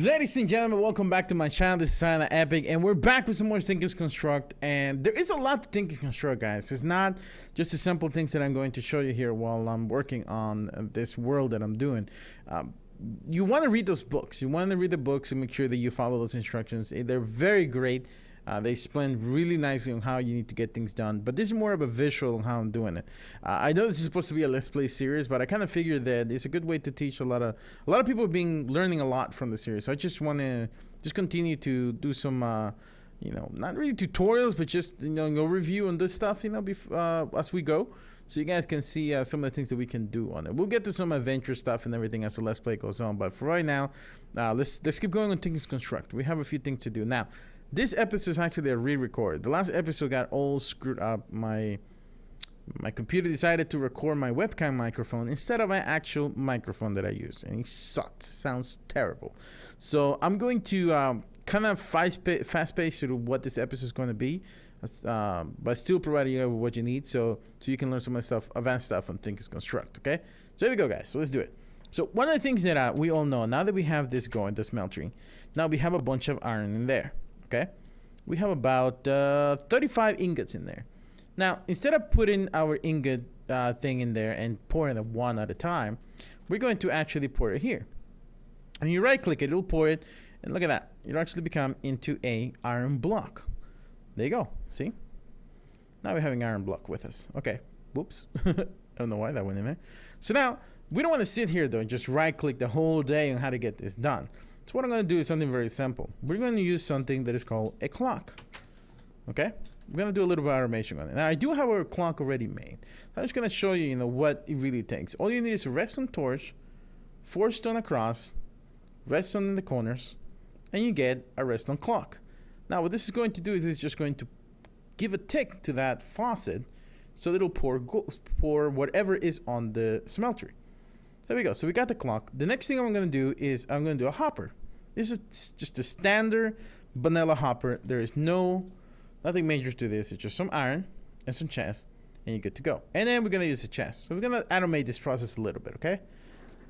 Ladies and gentlemen, welcome back to my channel. This is Silent Epic, and we're back with some more Think and Construct. And there is a lot to think and construct, guys. It's not just the simple things that I'm going to show you here while I'm working on this world that I'm doing. You want to read those books. You want to read the books and make sure that you follow those instructions. They're very great. They explain really nicely on how you need to get things done, but this is more of a visual on how I'm doing it. I know this is supposed to be a Let's Play series, but I kind of figured that it's a good way to teach a lot of people have been learning a lot from the series. So I just want to continue to do some, not really tutorials, but just a review on this stuff, as we go, so you guys can see some of the things that we can do on it. We'll get to some adventure stuff and everything as the Let's Play goes on, but for right now, let's keep going on Think and Construct. We have a few things to do now. This episode is actually a re-record. The last episode got all screwed up. My computer decided to record my webcam microphone instead of my actual microphone that I use, and it sucked. Sounds terrible. So I'm going to kind of fast pace through what this episode is going to be, but still providing you with what you need, so you can learn some of the stuff, advanced stuff on Think and Construct. Okay, so here we go, guys. So let's do it. So one of the things that we all know now that we have this going, the smeltery, now we have a bunch of iron in there. Okay, we have about 35 ingots in there. Now, instead of putting our ingot thing in there and pouring it one at a time, we're going to actually pour it here. And you right click it, it'll pour it, and look at that. It'll actually become into a iron block. There you go. See? Now we're having iron block with us. Okay. Whoops. I don't know why that went in there. So now, we don't want to sit here though and just right click the whole day on how to get this done. So what I'm going to do is something very simple. We're going to use something that is called a clock. Okay? We're going to do a little bit of automation on it. Now, I do have a clock already made. I'm just going to show you, what it really takes. All you need is a redstone torch, 4 stone across, redstone in the corners, and you get a redstone clock. Now, what this is going to do is it's just going to give a tick to that faucet so it'll pour whatever is on the smeltery. There we go. So we got the clock. The next thing I'm going to do is I'm going to do a hopper. This is just a standard vanilla hopper. There is nothing major to this. It's just some iron and some chest, and you're good to go. And then we're going to use the chest. So we're going to automate this process a little bit, okay?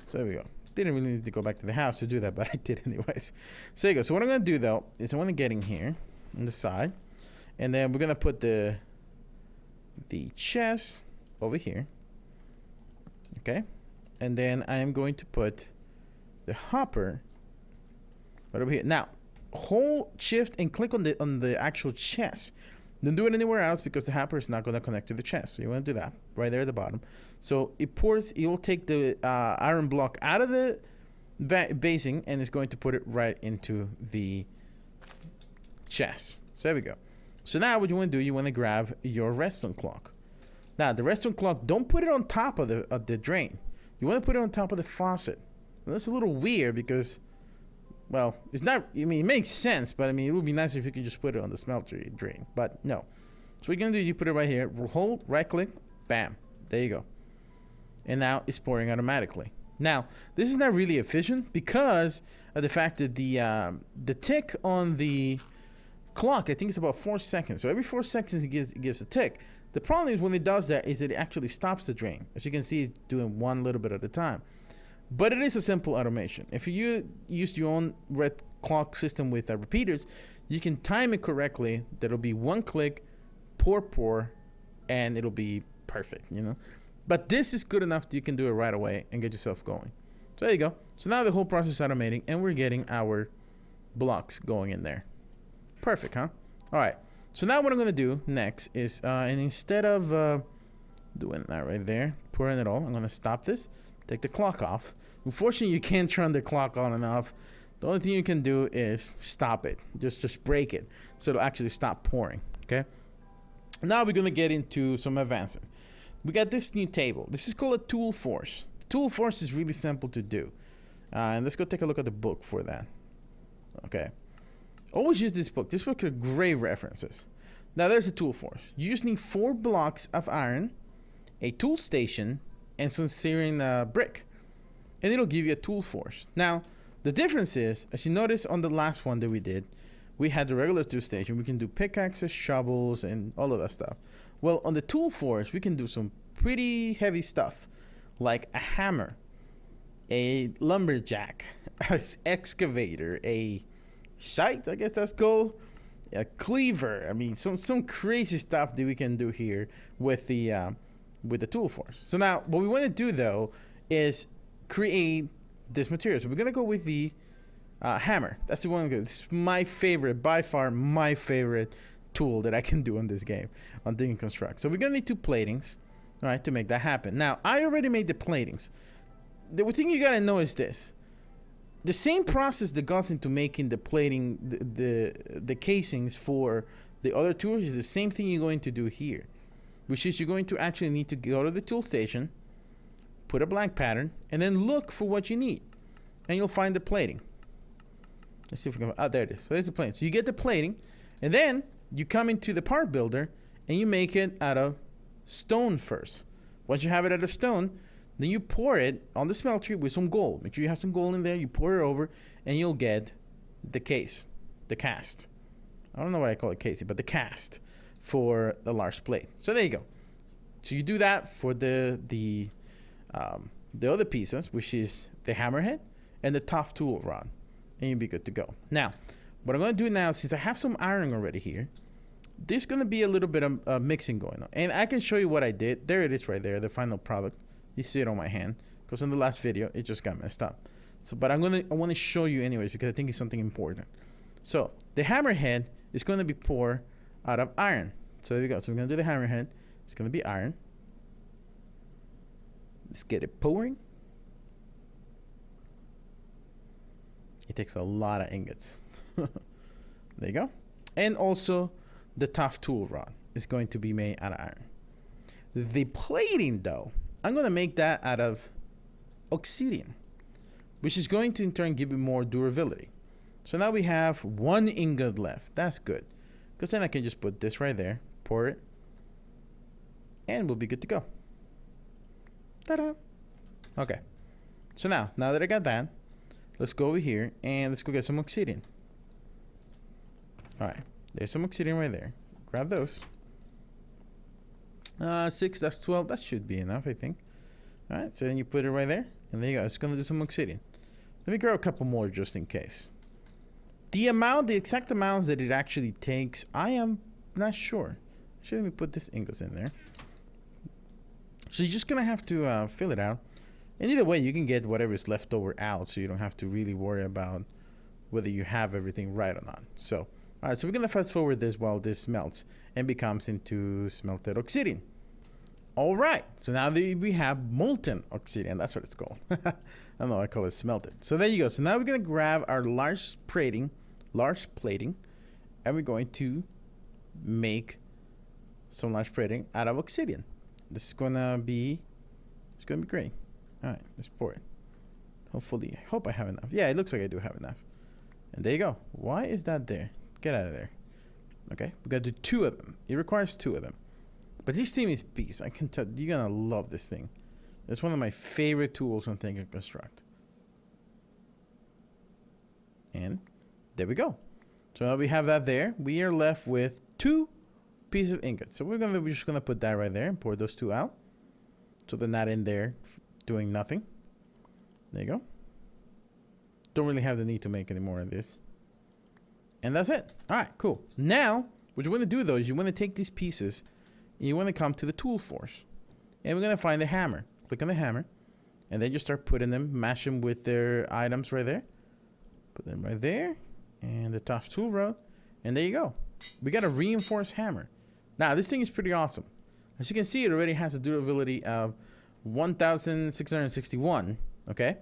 So there we go. Didn't really need to go back to the house to do that, but I did anyways. So there you go. So what I'm going to do, though, is I want to get in here on the side, and then we're going to put the chest over here, okay? And then I am going to put the hopper right over here. Now, hold shift and click on the actual chest. Don't do it anywhere else because the hopper is not going to connect to the chest. So you want to do that right there at the bottom. So it will take the iron block out of the basing and it's going to put it right into the chest. So there we go. So now what you want to do, you want to grab your redstone clock. Now the redstone clock, don't put it on top of the drain. You want to put it on top of the faucet. Now, that's a little weird because, well, it's not, it makes sense, but it would be nicer if you could just put it on the smeltery drain, but no. So what you're going to do, you put it right here, hold, right click, bam, there you go. And now it's pouring automatically. Now, this is not really efficient because of the fact that the tick on the clock, I think it's about 4 seconds. So every 4 seconds it gives a tick. The problem is when it does that is that it actually stops the drain. As you can see, it's doing one little bit at a time. But it is a simple automation. If you use your own red clock system with repeaters, you can time it correctly. That'll be one click, pour, and it'll be perfect, But this is good enough that you can do it right away and get yourself going. So there you go. So now the whole process is automating, and we're getting our blocks going in there. Perfect, huh? All right. So now what I'm going to do next is, and instead of doing that right there, pouring it all, I'm going to stop this, take the clock off. Unfortunately, you can't turn the clock on and off. The only thing you can do is stop it. Just break it so it'll actually stop pouring, okay? Now we're going to get into some advances. We got this new table. This is called a tool force. The tool force is really simple to do. And let's go take a look at the book for that. Okay. Always use this book. This book are great references. Now there's a tool force. You just need 4 blocks of iron, a tool station, and some searing brick. And it'll give you a tool force. Now, the difference is, as you notice on the last one that we did, we had the regular tool station. We can do pickaxes, shovels, and all of that stuff. Well, on the tool force, we can do some pretty heavy stuff, like a hammer, a lumberjack, excavator, a shite, I guess that's called, a cleaver. I mean, some crazy stuff that we can do here with the tool force. So now what we want to do though is create this material. So we're gonna go with the hammer. That's the one. It's my favorite, by far my favorite tool that I can do on this game, on Think and Construct. So we're gonna need 2 platings, all right, to make that happen. Now I already made the platings. The thing you gotta know is this: the same process that goes into making the plating, the casings for the other tools is the same thing you're going to do here, which is you're going to actually need to go to the tool station, put a blank pattern, and then look for what you need, and you'll find the plating. Let's see if we can. Oh, there it is. So there's the plating. So you get the plating, and then you come into the part builder and you make it out of stone first. Once you have it out of stone, then you pour it on the smelter with some gold. Make sure you have some gold in there. You pour it over, and you'll get the case, the cast. I don't know what I call it, casing, but the cast for the large plate. So there you go. So you do that for the other pieces, which is the hammerhead and the tough tool rod, and you'll be good to go. Now, what I'm going to do now, since I have some iron already here, there's going to be a little bit of mixing going on, and I can show you what I did. There it is, right there, the final product. You see it on my hand, because in the last video it just got messed up. So, but I want to show you anyways, because I think it's something important. So the hammerhead is going to be poured out of iron. So there we go. So we're going to do the hammerhead. It's going to be iron. Let's get it pouring. It takes a lot of ingots. There you go. And also the tough tool rod is going to be made out of iron. The plating though, I'm going to make that out of obsidian, which is going to in turn give it more durability. So now we have 1 ingot left. That's good, because then I can just put this right there, pour it, and we'll be good to go. Ta-da! Okay. So now that I got that, let's go over here and let's go get some obsidian. All right, there's some obsidian right there. Grab those. 6, that's 12. That should be enough, I think. All right, so then you put it right there, and there you go. It's gonna do some obsidian. Let me grab a couple more just in case. The exact amounts that it actually takes, I am not sure. Actually, let me put this ingots in there. So you're just gonna have to fill it out, and either way, you can get whatever is left over out, so you don't have to really worry about whether you have everything right or not. So, all right, so we're gonna fast forward this while this melts and becomes into smelted obsidian. All right, so now that we have molten obsidian, that's what it's called. I don't know, I call it smelted. So there you go. So now we're gonna grab our large plating, and we're going to make some large plating out of obsidian. This is gonna be, it's gonna be great. All right, let's pour it. Hopefully, I hope I have enough. Yeah, it looks like I do have enough. And there you go. Why is that there? Get out of there. Okay, we gotta do 2 of them. It requires 2 of them. But this thing is beast. I can tell you're gonna love this thing. It's one of my favorite tools on Think and Construct. And there we go. So now we have that there. We are left with 2 pieces of ingot. So we're just gonna put that right there and pour those 2 out. So they're not in there doing nothing. There you go. Don't really have the need to make any more of this. And that's it. All right, cool. Now, what you want to do though is you want to take these pieces and you want to come to the tool force. And we're going to find the hammer. Click on the hammer. And then you start putting them, mash them with their items right there. Put them right there. And the tough tool rod. And there you go. We got a reinforced hammer. Now, this thing is pretty awesome. As you can see, it already has a durability of 1,661. Okay?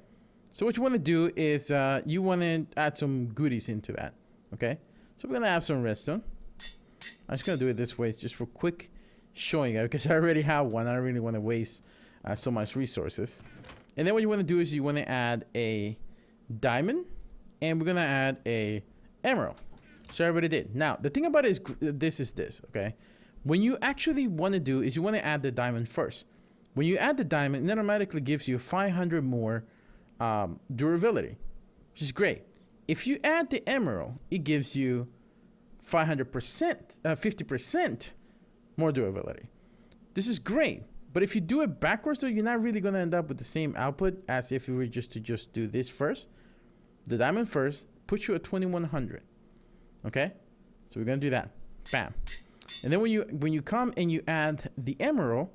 So what you want to do is you want to add some goodies into that. Okay? So we're going to add some redstone. I'm just going to do it this way. It's just for quick showing it because I already have one. I don't really want to waste so much resources. And then what you want to do is you want to add a diamond. And we're going to add a emerald. So I already did. Now, the thing about it is this, okay? When you actually want to do is you want to add the diamond first. When you add the diamond, it automatically gives you 500 more durability, which is great. If you add the emerald, it gives you 500%, 50% more durability. This is great. But if you do it backwards, though, you're not really going to end up with the same output as if you were just to do this first. the diamond first, put you at 2100. Okay, so we're gonna do that. Bam. And then when you come and you add the emerald,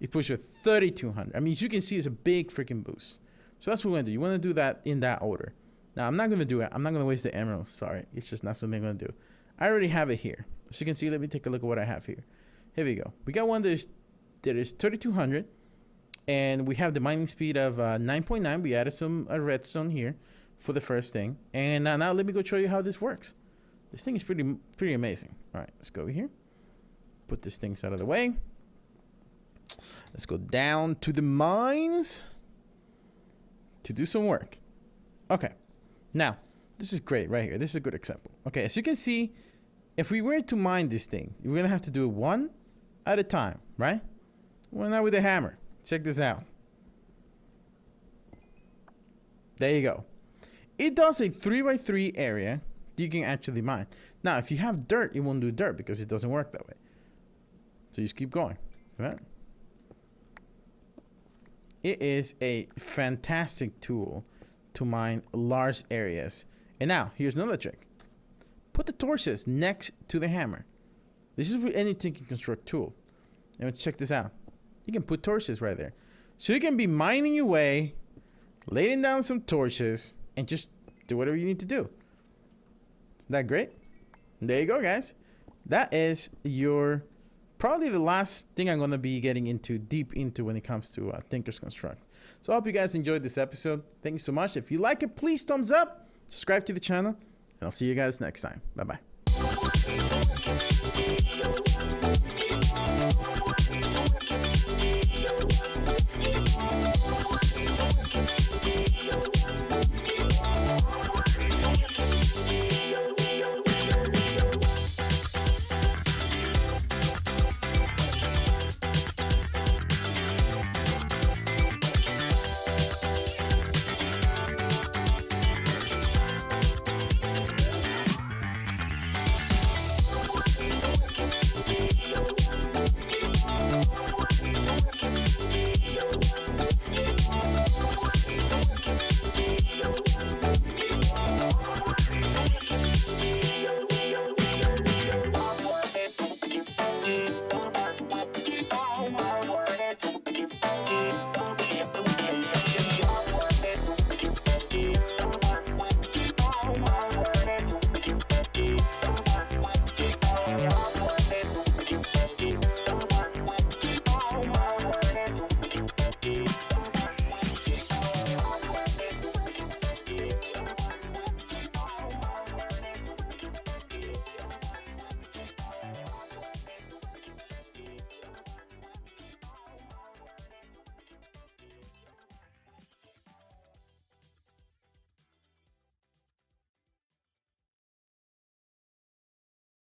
it puts you at 3200. I mean, as you can see, it's a big freaking boost. So that's what we're gonna do. You want to do that in that order. Now I'm not gonna do it. I'm not gonna waste the emeralds. Sorry, it's just not something I'm gonna do. I already have it here. As you can see, let me take a look at what I have here. Here we go. We got one that is 3200, and we have the mining speed of 9.9. We added some redstone here for the first thing, and now let me go show you how this works. This thing is pretty amazing. All right, let's go over here. Put these things out of the way. Let's go down to the mines to do some work. Okay, now this is great right here. This is a good example. Okay, as you can see, if we were to mine this thing, we're gonna have to do it one at a time, right? Well, now with a hammer. Check this out. There you go. It does a 3x3 area you can actually mine. Now, if you have dirt, it won't do dirt because it doesn't work that way. So you just keep going. See that? It is a fantastic tool to mine large areas. And now, here's another trick. Put the torches next to the hammer. This is with any Think and Construct tool. And check this out. You can put torches right there. So you can be mining your way, laying down some torches, and just do whatever you need to do. Isn't that great? There you go, guys. That is your probably the last thing I'm going to be getting into deep into when it comes to Thinkers Construct. So I hope you guys enjoyed this episode. Thank you so much. If you like it, please thumbs up, subscribe to the channel, and I'll see you guys next time. Bye-bye.